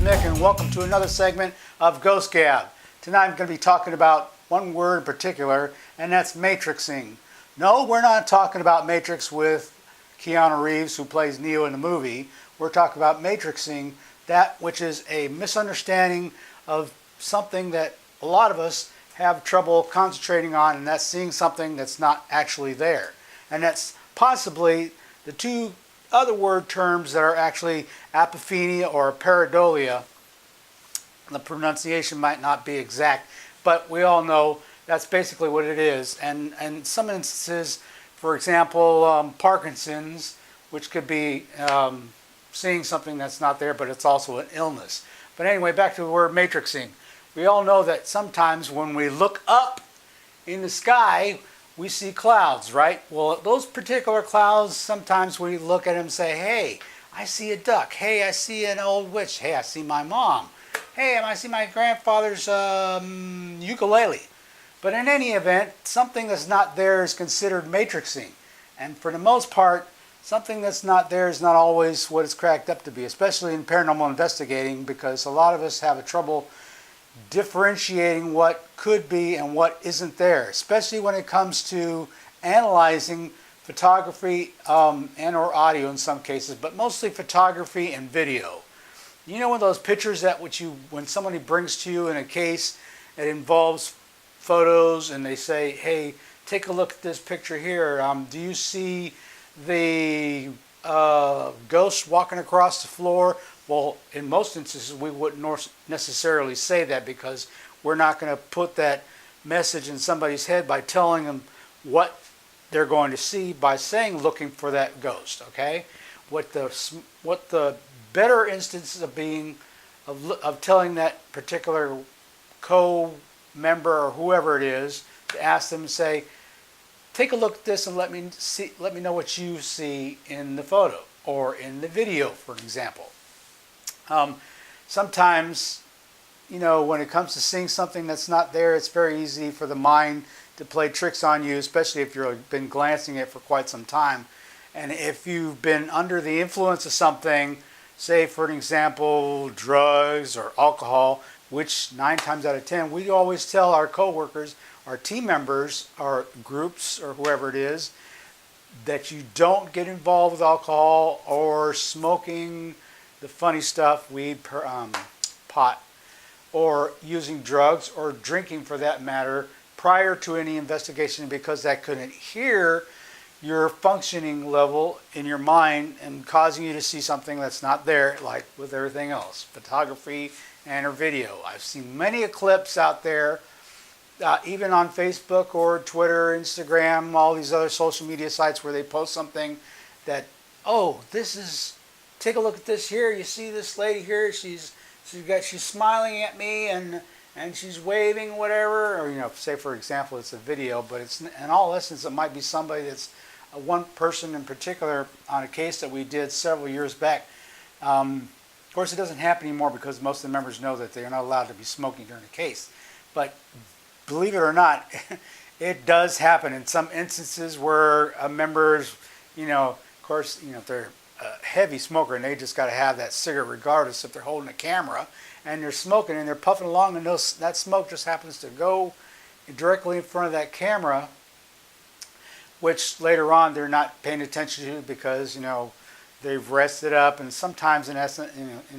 Nick, and welcome to another segment of GhostGab. Tonight I'm going to be talking about one word in particular, and that's matrixing. No, we're not talking about Matrix with Keanu Reeves, who plays Neo in the movie. We're talking about matrixing, that which is a misunderstanding of something that a lot of us have trouble concentrating on, and that's seeing something that's not actually there. And that's possibly the two other word terms that are actually apophenia or pareidolia. The pronunciation might not be exact, but we all know that's basically what it is. And in some instances, for example, Parkinson's, which could be seeing something that's not there, but it's also an illness. But anyway, back to the word matrixing. We all know that sometimes when we look up in the sky, we see clouds, right? Well, those particular clouds, sometimes we look at them and say, hey, I see a duck. Hey, I see an old witch. Hey, I see my mom. Hey, I see my grandfather's ukulele. But in any event, something that's not there is considered matrixing. And for the most part, something that's not there is not always what it's cracked up to be, especially in paranormal investigating, because a lot of us have a trouble differentiating what could be and what isn't there, especially when it comes to analyzing photography and or audio in some cases, but mostly photography and video. You know, one of those pictures that when somebody brings to you in a case, it involves photos, and they say, hey, take a look at this picture here. Do you see the ghost walking across the floor? Well, in most instances, we wouldn't necessarily say that, because we're not going to put that message in somebody's head by telling them what they're going to see by saying looking for that ghost. Okay, what the better instances of telling that particular co-member or whoever it is, to ask them and say, take a look at this and let me know what you see in the photo or in the video, for example. Sometimes, you know, when it comes to seeing something that's not there, it's very easy for the mind to play tricks on you, especially if you've been glancing at it for quite some time. And if you've been under the influence of something, say for an example, drugs or alcohol, which 9 times out of 10, we always tell our coworkers, our team members, our groups, or whoever it is, that you don't get involved with alcohol or smoking the funny stuff, weed, pot, or using drugs or drinking for that matter prior to any investigation, because that could adhere your functioning level in your mind and causing you to see something that's not there, like with everything else, photography and or video. I've seen many clips out there, even on Facebook or Twitter, Instagram, all these other social media sites, where they post something that, oh, take a look at this here. You see this lady here. She's smiling at me and she's waving, whatever. Or, you know, say for example, it's a video, but it's in all essence it might be somebody that's one person in particular on a case that we did several years back. Of course, it doesn't happen anymore because most of the members know that they're not allowed to be smoking during the case. But believe it or not, it does happen in some instances where members, you know, of course, you know, if they're a heavy smoker and they just got to have that cigarette regardless if they're holding a camera, and they're smoking and they're puffing along, and that smoke just happens to go directly in front of that camera, which later on they're not paying attention to because, you know, they've rested up, and sometimes in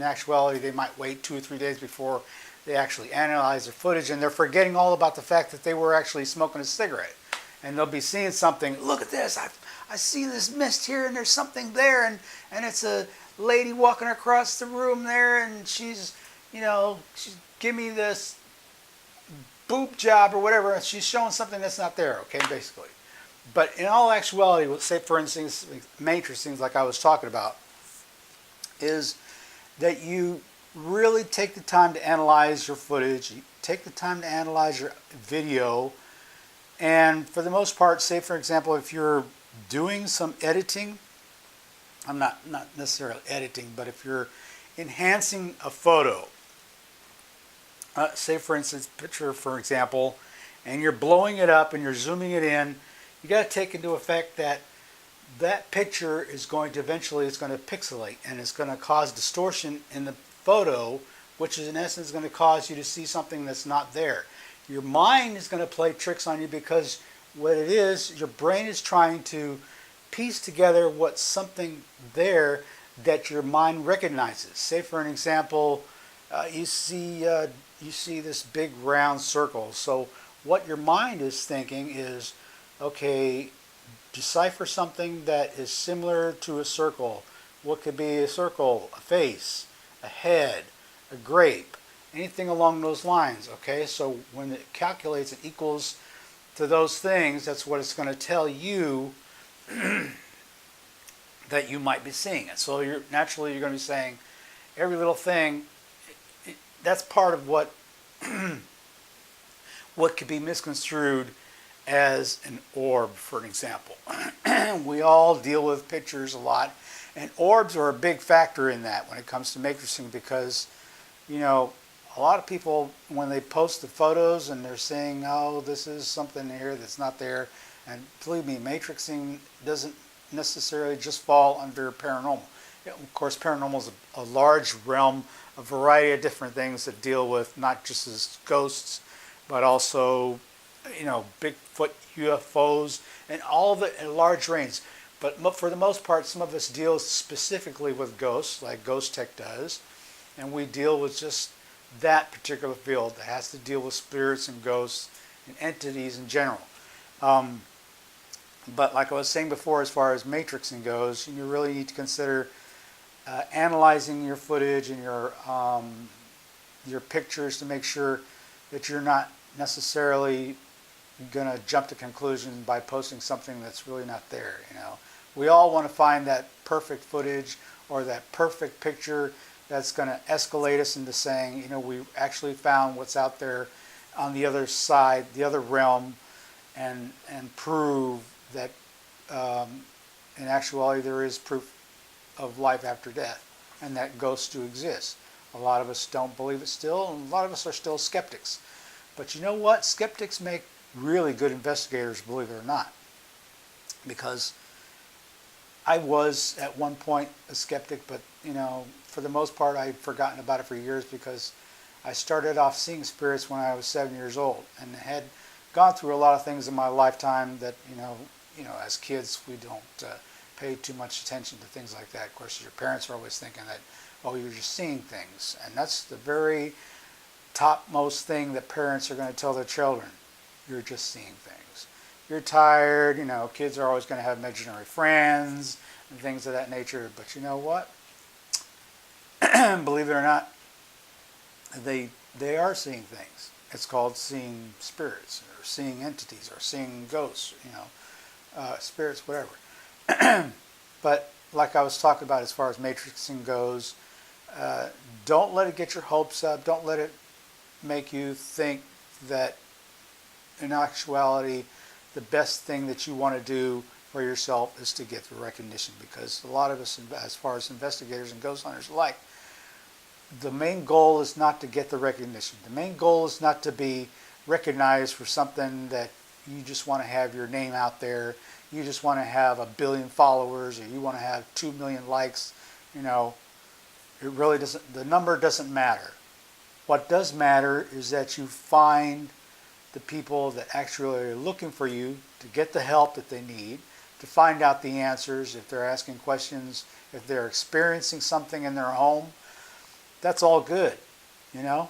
actuality they might wait 2 or 3 days before they actually analyze their footage, and they're forgetting all about the fact that they were actually smoking a cigarette. And they'll be seeing something, look at this, I see this mist here, and there's something there, and it's a lady walking across the room there, and she's giving me this boob job or whatever, and she's showing something that's not there, okay, basically. But in all actuality, say for instance, matrixing, like I was talking about, is that you really take the time to analyze your footage, you take the time to analyze your video, and for the most part, say for example, if you're doing some editing, I'm not necessarily editing, but if you're enhancing a photo, say for instance, picture for example, and you're blowing it up and you're zooming it in, you got to take into effect that that picture is going to eventually, it's going to pixelate, and it's going to cause distortion in the photo which is in essence going to cause you to see something that's not there. Your mind is going to play tricks on you because what it is, your brain is trying to piece together what's something there that your mind recognizes. Say for an example, you see this big round circle. So what your mind is thinking is, okay, decipher something that is similar to a circle. What could be a circle? A face, a head, a grape, anything along those lines. Okay, so when it calculates, it equals to those things. That's what it's going to tell you that you might be seeing it. So you're naturally going to be saying every little thing. That's part of what what could be misconstrued as an orb, for an example. We all deal with pictures a lot, and orbs are a big factor in that when it comes to matrixing, because you know, a lot of people, when they post the photos and they're saying, oh, this is something here that's not there, and believe me, matrixing doesn't necessarily just fall under paranormal. Of course, paranormal is a large realm, a variety of different things that deal with not just as ghosts, but also, you know, Bigfoot, UFOs, and all of it in a large range. But for the most part, some of us deal specifically with ghosts, like Ghostteq does, and we deal with just that particular field that has to deal with spirits and ghosts and entities in general. But like I was saying before, as far as matrixing goes, you really need to consider analyzing your footage and your pictures to make sure that you're not necessarily going to jump to conclusion by posting something that's really not there. You know, we all want to find that perfect footage or that perfect picture that's going to escalate us into saying, you know, we actually found what's out there on the other side, the other realm, and prove that in actuality there is proof of life after death and that ghosts do exist. A lot of us don't believe it still, and a lot of us are still skeptics. But you know what? Skeptics make really good investigators, believe it or not. Because I was at one point a skeptic, but you know, for the most part I'd forgotten about it for years, because I started off seeing spirits when I was 7 years old and had gone through a lot of things in my lifetime that, you know, as kids we don't pay too much attention to things like that. Of course, your parents are always thinking that, oh, you're just seeing things, and that's the very topmost thing that parents are going to tell their children. You're just seeing things. You're tired, you know, kids are always going to have imaginary friends and things of that nature. But you know what? Believe it or not, they are seeing things. It's called seeing spirits, or seeing entities, or seeing ghosts, you know, spirits, whatever. But like I was talking about as far as matrixing goes, don't let it get your hopes up. Don't let it make you think that in actuality the best thing that you want to do for yourself is to get the recognition, because a lot of us, as far as investigators and ghost hunters alike, the main goal is not to get the recognition. The main goal is not to be recognized for something that you just want to have your name out there. You just want to have 1 billion followers, or you want to have 2 million likes. You know, it really doesn't, the number doesn't matter. What does matter is that you find the people that actually are looking for you to get the help that they need, to find out the answers, if they're asking questions, if they're experiencing something in their home. That's all good, you know,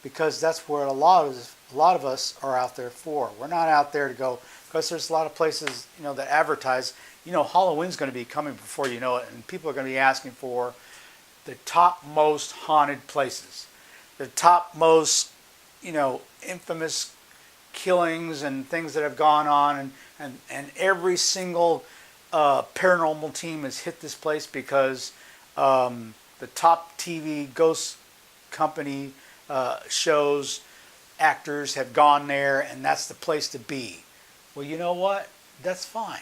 because that's what a lot of us are out there for. We're not out there to go, because there's a lot of places, you know, that advertise, you know, Halloween's going to be coming before you know it, and people are going to be asking for the top most haunted places, the top most, you know, infamous killings and things that have gone on, and every single paranormal team has hit this place because the top TV ghost company shows, actors have gone there, and that's the place to be. Well, you know what? That's fine.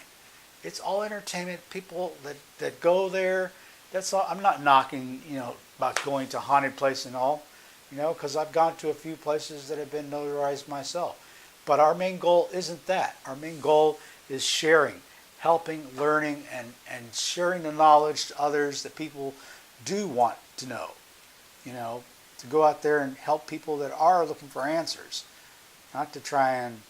It's all entertainment. People that go there, that's all. I'm not knocking, you know, about going to haunted place and all, you know, because I've gone to a few places that have been notarized myself. But our main goal isn't that. Our main goal is sharing, helping, learning, and sharing the knowledge to others that people do want to know. You know, to go out there and help people that are looking for answers, not to try and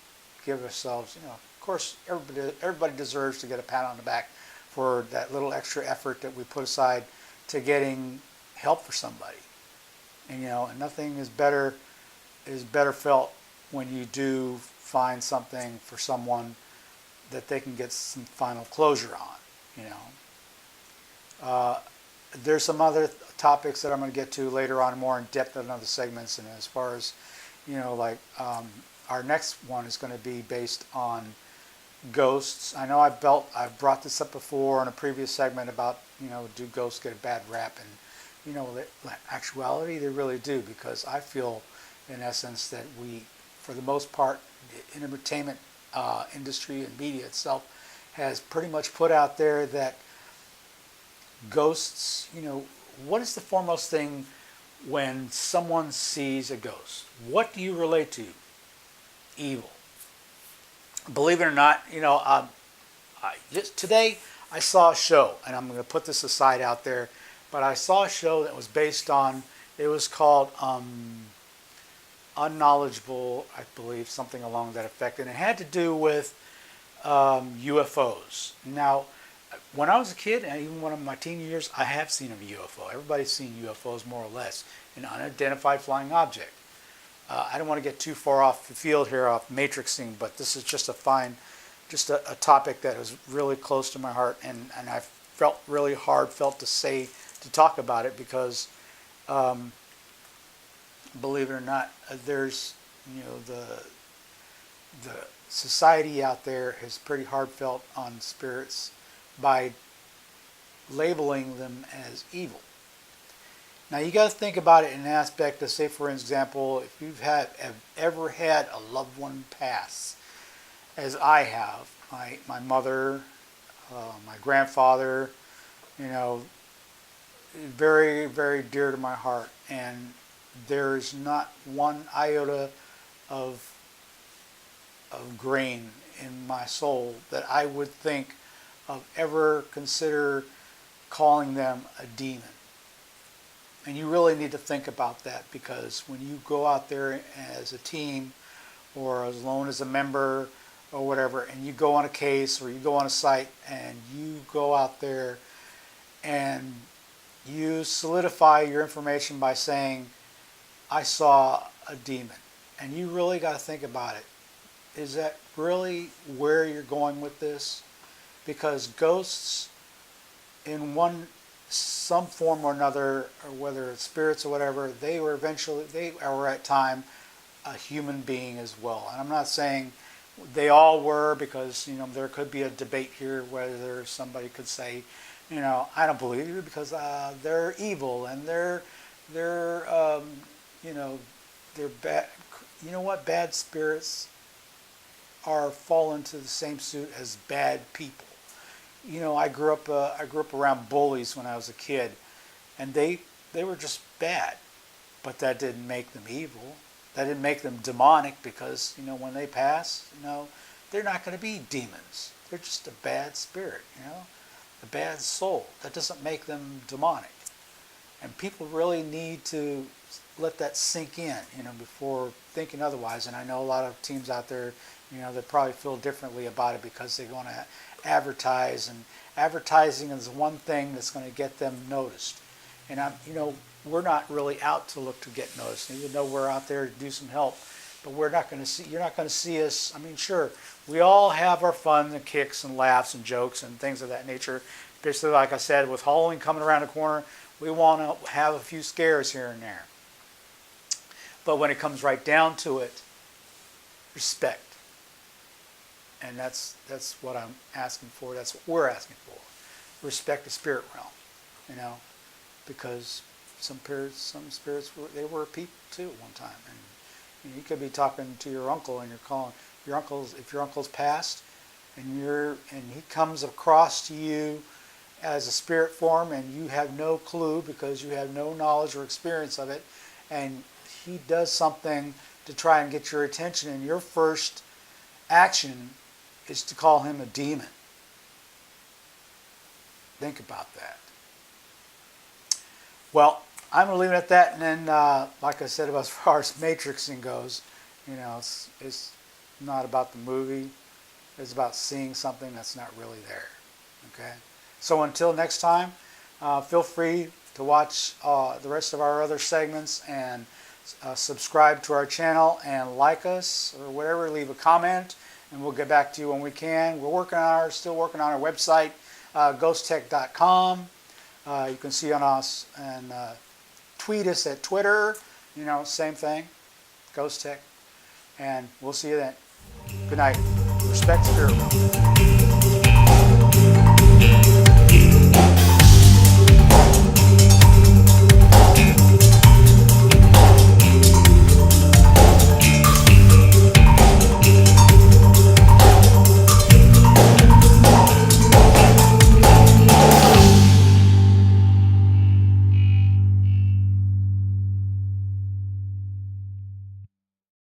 give ourselves, of course, everybody deserves to get a pat on the back for that little extra effort that we put aside to getting help for somebody. And nothing is better felt when you do find something for someone that they can get some final closure on. There's some other topics that I'm going to get to later on more in depth in other segments, and as far as our next one is going to be based on ghosts. I know I've brought this up before in a previous segment about do ghosts get a bad rap, and in actuality they really do, because I feel in essence that we, for the most part, the entertainment industry and media itself has pretty much put out there that ghosts, what is the foremost thing when someone sees a ghost? What do you relate to? Evil. Believe it or not, today I saw a show, and I'm going to put this aside out there, but I saw a show that was based on, it was called Unknowledgeable, I believe, something along that effect, and it had to do with UFOs. Now, when I was a kid, and even one of my teen years, I have seen a UFO. Everybody's seen UFOs more or less, an unidentified flying object. I don't want to get too far off the field here, off matrixing, but this is just a topic that is really close to my heart, and I felt really hard to talk about it, because believe it or not, there's the society out there is pretty hard felt on spirits by labeling them as evil. Now you got to think about it in an aspect of, say for example, if you've ever had a loved one pass, as I have, my mother, my grandfather, very, very dear to my heart, and there's not one iota of grain in my soul that I would think of ever consider calling them a demon. And you really need to think about that, because when you go out there as a team or as alone as a member or whatever, and you go on a case or you go on a site and you go out there and you solidify your information by saying, I saw a demon. And you really got to think about it. Is that really where you're going with this? Because ghosts, in some form or another, or whether it's spirits or whatever, they were at time a human being as well. And I'm not saying they all were, because there could be a debate here whether somebody could say, I don't believe you because they're evil and they're bad. You know what? Bad spirits fall into the same suit as bad people. I grew up around bullies when I was a kid, and they were just bad, but that didn't make them evil. That didn't make them demonic, because when they pass, they're not going to be demons. They're just a bad spirit, a bad soul. That doesn't make them demonic. And people really need to let that sink in, before thinking otherwise. And I know a lot of teams out there, that probably feel differently about it, because they're going to advertise, and advertising is one thing that's going to get them noticed. And we're not really out to look to get noticed. Even though we're out there to do some help, but you're not going to see us. I mean, sure, we all have our fun and kicks and laughs and jokes and things of that nature. Basically, like I said, with Halloween coming around the corner, we want to have a few scares here and there. But when it comes right down to it, respect. And that's what I'm asking for. That's what we're asking for. Respect the spirit realm, because some spirits were people too at one time. And you could be talking to your uncle, and you're calling your uncle's, if your uncle's passed, and he comes across to you as a spirit form, and you have no clue because you have no knowledge or experience of it, and he does something to try and get your attention, and your first action is to call him a demon. Think about that. Well, I'm gonna leave it at that. And then, like I said, as far as matrixing goes, it's not about the movie. It's about seeing something that's not really there. Okay. So until next time, feel free to watch the rest of our other segments and subscribe to our channel and like us or whatever. Leave a comment, and we'll get back to you when we can. We're still working on our website, Ghostteq.com. You can see on us and tweet us at Twitter. Same thing, Ghostteq. And we'll see you then. Good night. Respect, spirit.